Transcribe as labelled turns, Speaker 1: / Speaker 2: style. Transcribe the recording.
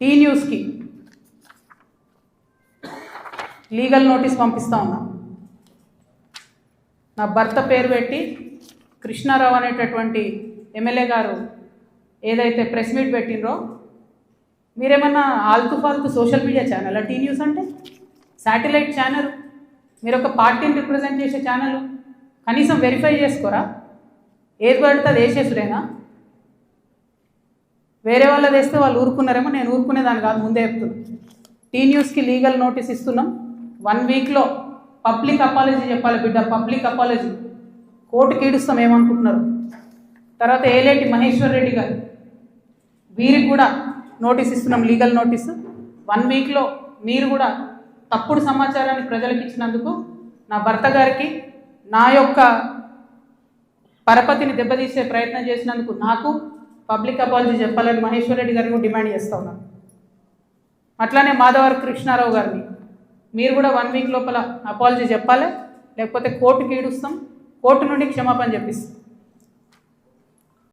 Speaker 1: Tea న్యూస్కి legal notice పంపిస్తా ఉన్నా. నా భర్త పేరు పెట్టి కృష్ణారావు అనేటటువంటి ఎమ్మెల్యే గారు ఏదైతే ప్రెస్ మీట్ పెట్టినరో, మీరేమన్నా ఆల్తు ఫాల్తు social media channel T news అంటే శాటిలైట్ ఛానల్, మీరు ఒక పార్టీని రిప్రజెంట్ చేసే ఛానల్, కనీసం వెరిఫై చేసుకోరా? ఏది పడితే అది వేసేసుడేనా? వేరే వాళ్ళది వేస్తే వాళ్ళు ఊరుకున్నారేమో, నేను ఊరుకునేదాన్ని కాదు, ముందే చెప్తున్నాను. టీ న్యూస్కి లీగల్ నోటీస్ ఇస్తున్నాం. 1 వీక్లో పబ్లిక్ అపాలజీ చెప్పాలి బిడ్డ, పబ్లిక్ అపాలజీ. కోర్టుకి ఈడుస్తాం ఏమనుకుంటున్నారు. తర్వాత ఏలేటి మహేశ్వర్ రెడ్డి గారు, వీరికి కూడా నోటీస్ ఇస్తున్నాం, లీగల్ నోటీసు. 1 వీక్లో మీరు కూడా తప్పుడు సమాచారాన్ని ప్రజలకు ఇచ్చినందుకు, నా భర్త గారికి నా యొక్క పరపతిని దెబ్బతీసే ప్రయత్నం చేసినందుకు నాకు పబ్లిక్ అపాలజీ చెప్పాలని మహేశ్వర్ రెడ్డి గారిని డిమాండ్ చేస్తూ ఉన్నాను. అట్లానే మాధవర్ కృష్ణారావు గారిని మీరు కూడా 1 వీక్ లోపల అపాలజీ చెప్పాలి, లేకపోతే కోర్టుకి ఈడుస్తాం, కోర్టు నుండి క్షమాపణ చెప్పిస్తాం.